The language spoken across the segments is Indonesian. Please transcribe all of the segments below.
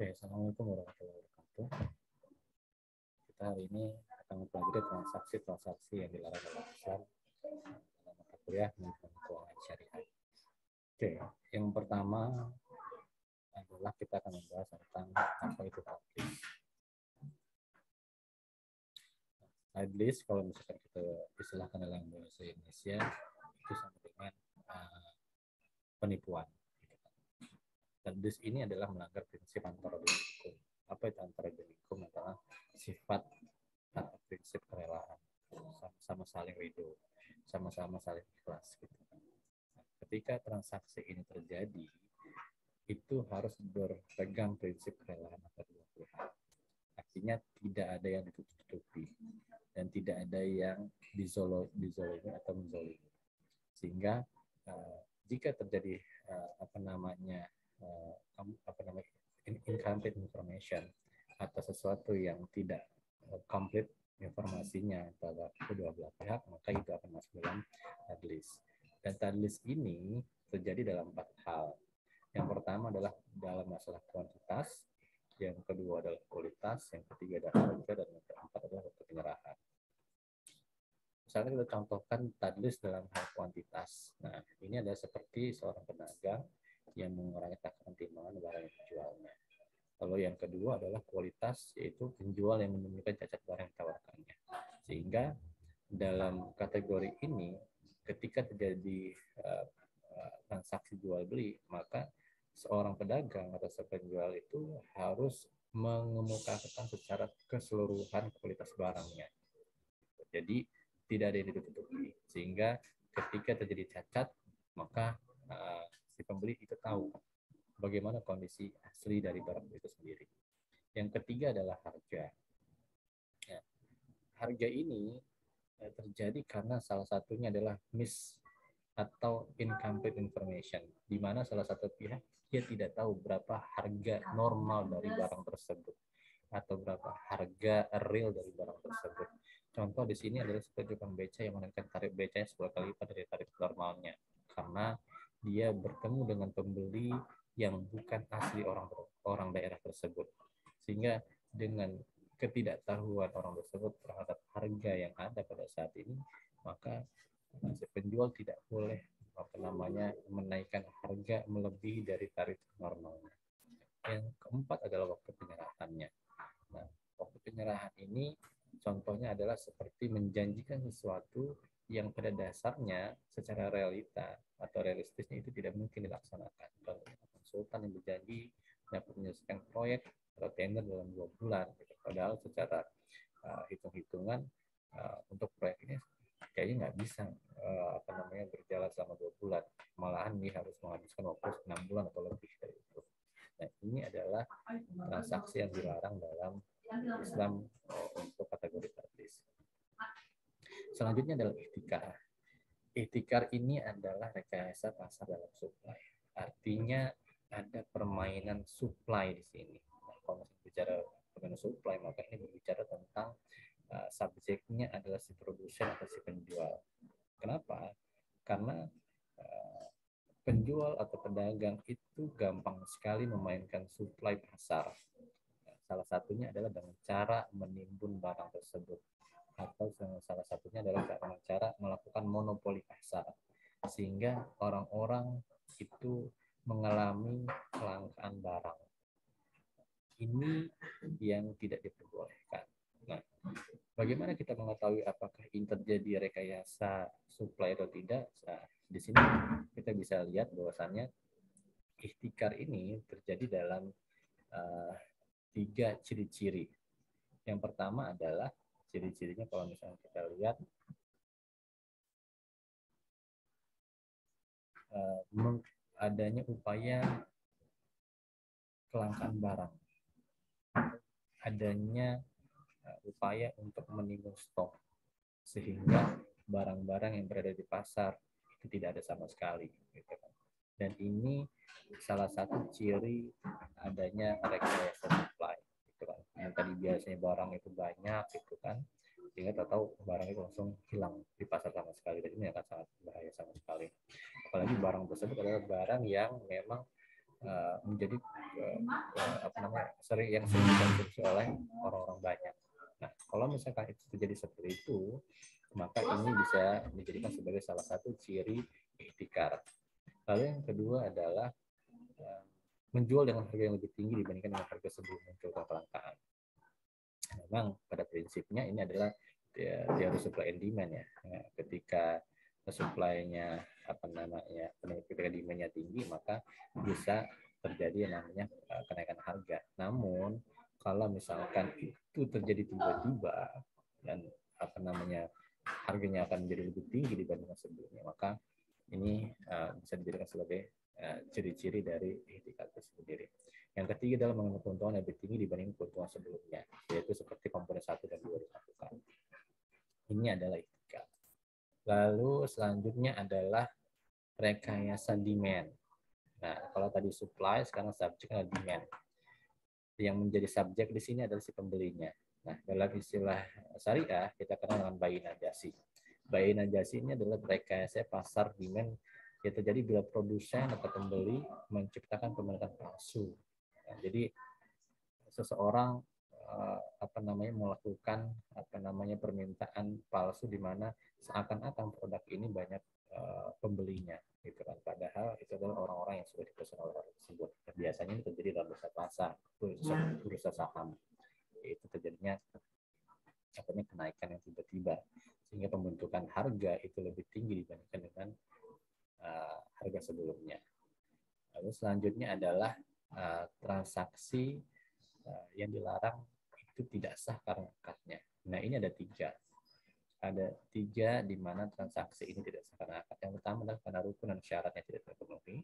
Oke, Assalamualaikum warahmatullahi wabarakatuh. Kita hari ini akan mempelajari transaksi-transaksi yang dilarang dalam Islam dalam mata kuliah manajemen keuangan syariah. Oke, yang pertama adalah kita akan membahas tentang apa itu tadlis. Tadlis kalau misalkan kita istilahkan dalam bahasa Indonesia itu sama dengan penipuan. Tadlis ini adalah melanggar prinsip antara hukum. Apa itu antara hukum? Adalah sifat atau prinsip kerelaan, sama-sama saling ridho, sama-sama saling ikhlas. Gitu. Nah, ketika transaksi ini terjadi, itu harus berpegang prinsip kerelaan antara dua pihak. Artinya tidak ada yang ditutup-tutupi dan tidak ada yang dizolimi atau menzolimi. Sehingga jika terjadi incomplete information atau sesuatu yang tidak complete informasinya antara kedua belah pihak, maka itu akan masuk dalam tadlis. Dan tadlis ini terjadi dalam 4 hal. Yang pertama adalah dalam masalah kuantitas, yang kedua adalah kualitas, yang ketiga adalah harga, dan yang keempat adalah penyerahan. Misalnya kita contohkan tadlis dalam hal kuantitas. Nah, ini adalah seperti seorang pedagang yang mengurangi takaran timbangan barang yang dijualnya. Lalu yang kedua adalah kualitas, yaitu penjual yang menemukan cacat barang yang ditawarkannya. Sehingga dalam kategori ini, ketika terjadi transaksi jual beli, maka seorang pedagang atau penjual itu harus mengemukakan secara keseluruhan kualitas barangnya. Jadi tidak ada yang ditutupi, sehingga ketika terjadi cacat, maka si pembeli itu tahu bagaimana kondisi asli dari barang itu sendiri. Yang ketiga adalah harga. Ya, harga ini terjadi karena salah satunya adalah miss atau incomplete information, di mana salah satu pihak dia tidak tahu berapa harga normal dari barang tersebut atau berapa harga real dari barang tersebut. Contoh di sini adalah seperti tukang beca yang menaikkan tarif becanya 10 kali lipat dari tarif normalnya karena dia bertemu dengan pembeli yang bukan asli orang daerah tersebut. Sehingga dengan ketidaktahuan orang tersebut terhadap harga yang ada pada saat ini, maka si penjual tidak boleh menaikkan harga melebihi dari tarif normalnya. Yang keempat adalah waktu penyerahannya. Nah, waktu penyerahan ini contohnya adalah seperti menjanjikan sesuatu yang pada dasarnya secara realita atau realistisnya itu tidak mungkin dilaksanakan. Kalau konsultan yang berjanji dapat menyelesaikan proyek atau tender dalam 2 bulan, gitu. Padahal secara hitung-hitungan untuk proyek ini kayaknya nggak bisa berjalan selama 2 bulan. Malahan dia harus menghabiskan waktu 6 bulan atau lebih dari itu. Nah, ini adalah transaksi yang dilarang dalam Islam untuk kategori tadlis. Selanjutnya adalah ihtikar. Ihtikar ini adalah rekayasa pasar dalam supply. Artinya ada permainan supply di sini. Nah, kalau bicara permainan supply, maka ini berbicara tentang subjeknya adalah si produsen atau si penjual. Kenapa? Karena penjual atau pedagang itu gampang sekali memainkan supply pasar. Salah satunya adalah dengan cara menimbun barang tersebut, atau salah satunya adalah dengan cara melakukan monopoli pasar, sehingga orang-orang itu mengalami kelangkaan barang. Ini yang tidak diperbolehkan. Nah, bagaimana kita mengetahui apakah ini terjadi rekayasa supply atau tidak? Nah, di sini kita bisa lihat bahwasannya ihtikar ini terjadi dalam 3 ciri-ciri. Yang pertama adalah ciri-cirinya kalau misalnya kita lihat adanya upaya kelangkaan barang, adanya upaya untuk menimbun stok sehingga barang-barang yang berada di pasar itu tidak ada sama sekali, gitu kan. Dan ini salah satu ciri adanya rekayasa supply, gitu kan. Yang tadi biasanya barang itu banyak, gitu kan, sehingga tahu barang itu langsung hilang di pasar sama sekali. Dan ini akan sangat bahaya sama sekali. Apalagi barang tersebut adalah barang yang memang menjadi sering dikonsumsi oleh orang-orang banyak. Nah, kalau misalkan itu terjadi seperti itu, maka ini bisa dijadikan sebagai salah satu ciri ihtikar. Lalu yang kedua adalah menjual dengan harga yang lebih tinggi dibandingkan dengan harga sebelum muncul kelangkaan. Memang pada prinsipnya ini adalah teori supply and demand ya. Ketika supply-nya ketika demand-nya tinggi, maka bisa terjadi yang namanya kenaikan harga. Namun kalau misalkan itu terjadi tiba-tiba dan harganya akan menjadi lebih tinggi dibandingkan sebelumnya, maka ini bisa dijadikan sebagai ciri-ciri dari ihtikar itu sendiri. Yang ketiga adalah mengenai keuntungan lebih tinggi dibanding keuntungan sebelumnya, yaitu seperti komponen 1 dan 2 dilakukan. Ini adalah ihtikar. Lalu selanjutnya adalah rekayasa demand. Nah, kalau tadi supply, sekarang subjeknya demand. Yang menjadi subjek di sini adalah si pembelinya. Nah, dalam istilah syariah kita kenal dengan bayi najasi. Bayi najasi ini adalah rekayasa pasar demand yang terjadi bila produsen atau pembeli menciptakan pemilikan palsu. Nah, jadi seseorang melakukan permintaan palsu di mana seakan-akan produk ini banyak pembelinya, gitu kan. Padahal itu adalah orang-orang yang sudah dipesan oleh orang tersebut. Biasanya ini terjadi dalam bursa pasar, bursa saham. Itu terjadinya kenaikan yang tiba-tiba sehingga pembentukan harga itu lebih tinggi dibandingkan dengan harga sebelumnya. Lalu selanjutnya adalah transaksi yang dilarang itu tidak sah karena akadnya. Nah, ini ada tiga. Ada tiga di mana transaksi ini tidak sah karena akad. Yang pertama adalah karena rukun dan syaratnya tidak terpenuhi.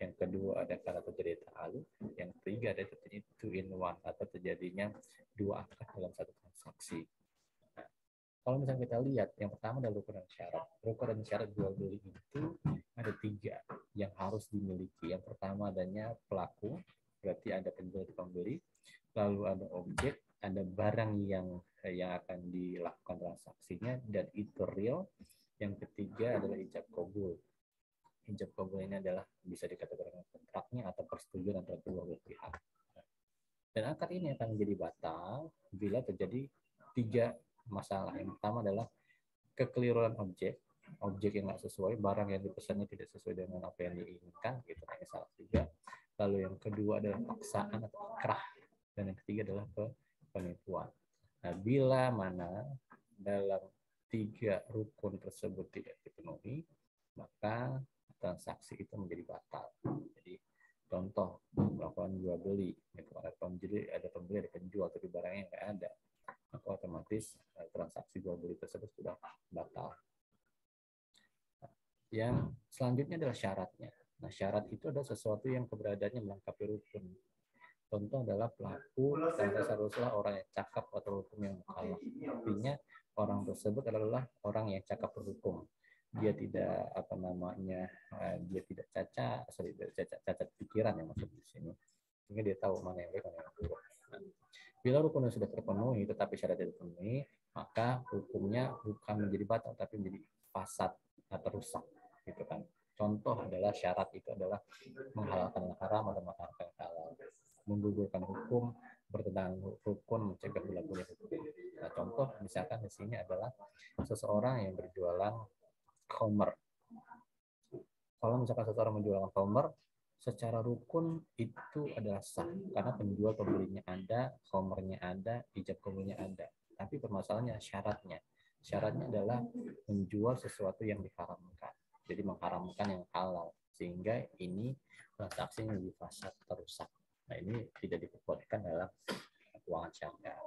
Yang kedua ada karena terjadi ta'alluq. Yang ketiga ada terjadi two in one atau terjadinya dua akad dalam satu transaksi. Nah, kalau misalnya kita lihat, yang pertama adalah rukun dan syarat. Rukun dan syarat jual beli itu ada tiga yang harus dimiliki. Yang pertama adanya pelaku, berarti ada penjual dan pembeli. Lalu ada objek, ada barang yang akan dilakukan transaksinya, dan itu real. Yang ketiga adalah ijab qabul. Ijab qabul ini adalah bisa dikategorikan kontraknya atau persetujuan antara kedua belah pihak. Dan akad ini akan menjadi batal bila terjadi tiga masalah. Yang pertama adalah kekeliruan objek yang nggak sesuai, barang yang dipesannya tidak sesuai dengan apa yang diinginkan, gitu, ini salah tiga. Lalu yang kedua adalah paksaan atau ikrah, dan yang ketiga adalah penipuan. Nah, bila mana dalam tiga rukun tersebut tidak dipenuhi, maka transaksi itu menjadi batal. Jadi contoh melakukan jual beli, ada pembeli ada penjual tapi barangnya nggak ada, maka otomatis transaksi jual beli tersebut sudah batal. Yang selanjutnya adalah syaratnya. Nah, syarat itu adalah sesuatu yang keberadaannya melengkapi rukun. Contoh adalah pelaku dan seharusnya orang yang cakap atau hukum yang mukallaf. Artinya orang tersebut adalah orang yang cakap berhukum. Dia tidak dia tidak cacat pikiran yang maksud di sini. Sehingga dia tahu mana yang baik mana yang buruk. Nah, bila rukunnya sudah terpenuhi tetapi syarat tidak terpenuhi, maka hukumnya bukan menjadi batal tapi menjadi fasad atau rusak, gitu kan. Contoh adalah syarat itu adalah menghalalkan yang haram atau menghalalkan yang halal, menggugurkan hukum, bertentangan rukun, mencegah berlakunya hukum. Nah, contoh misalkan di sini adalah seseorang yang berjualan khamr. Kalau misalkan seseorang menjual khamr, secara rukun itu adalah sah karena penjual pembelinya ada, khamrnya ada, ijab qabulnya ada. Tapi permasalahannya syaratnya. Syaratnya adalah menjual sesuatu yang diharamkan. Jadi mengharamkan yang halal, sehingga ini transaksinya lebih fasad, terusak. Nah, ini tidak diperbolehkan dalam keuangan syariah.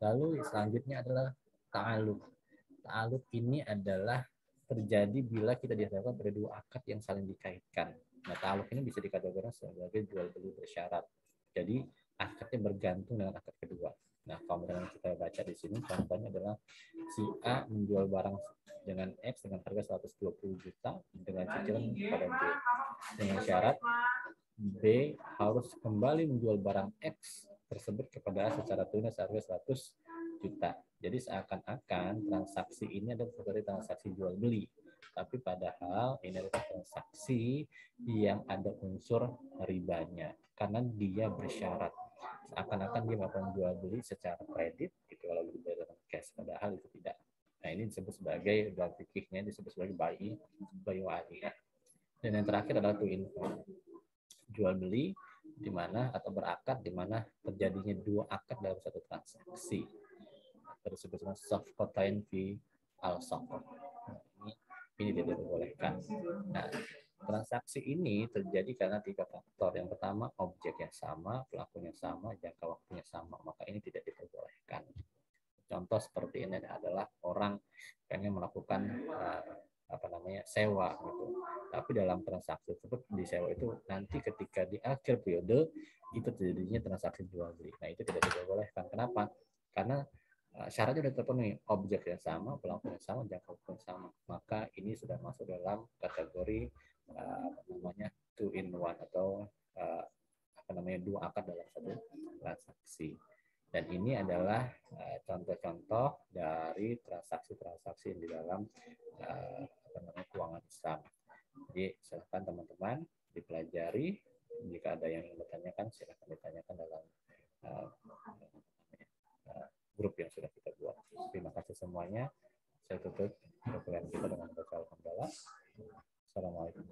Lalu selanjutnya adalah ta'alluq. Ta'alluq ini adalah terjadi bila kita dihadapkan pada dua akad yang saling dikaitkan. Nah, ta'alluq ini bisa dikategorikan sebagai jual beli bersyarat. Jadi akadnya bergantung dengan akad kedua. Nah, kalau misalnya kita baca di sini, contohnya adalah si A menjual barang dengan X dengan harga 120 juta dengan cicilan pada B. Dengan syarat B harus kembali menjual barang X tersebut kepada A secara tunai seharga 100 juta. Jadi seakan-akan transaksi ini adalah seperti transaksi jual beli. Tapi padahal ini adalah transaksi yang ada unsur ribanya karena dia bersyarat seakan-akan dia melakukan jual beli secara kredit gitu kalau dibayar dengan cash, padahal itu tidak. Nah ini disebut sebagai dalam fikihnya disebut sebagai bayi wa'adiyah. Dan yang terakhir adalah to info, jual beli di mana atau berakad di mana terjadinya dua akad dalam satu transaksi. Tersebut dengan soft kotain fi al sokot. Ini tidak diperbolehkan. Nah, transaksi ini terjadi karena tiga faktor. Yang pertama, objek yang sama, pelakunya sama, jangka waktunya sama. Maka ini tidak diperbolehkan. Contoh seperti ini adalah orang pengen melakukan sewa gitu. Tapi dalam transaksi tersebut di sewa itu nanti ketika di akhir periode itu terjadinya transaksi jual beli. Nah itu tidak diperbolehkan. Kenapa? Karena syaratnya sudah terpenuhi, objek yang sama, pelaku yang sama, jangka waktu yang sama. Maka ini sudah masuk dalam kategori two in one atau dua akad dalam satu transaksi. Dan ini adalah contoh-contoh dari transaksi-transaksi di dalam keuangan Islam. Jadi silakan teman-teman dipelajari. Jika ada yang ingin bertanyakan, silakan ditanyakan dalam grup yang sudah kita buat. Terima kasih semuanya. Saya tutup program kita dengan baca alhamdulillah. Assalamualaikum.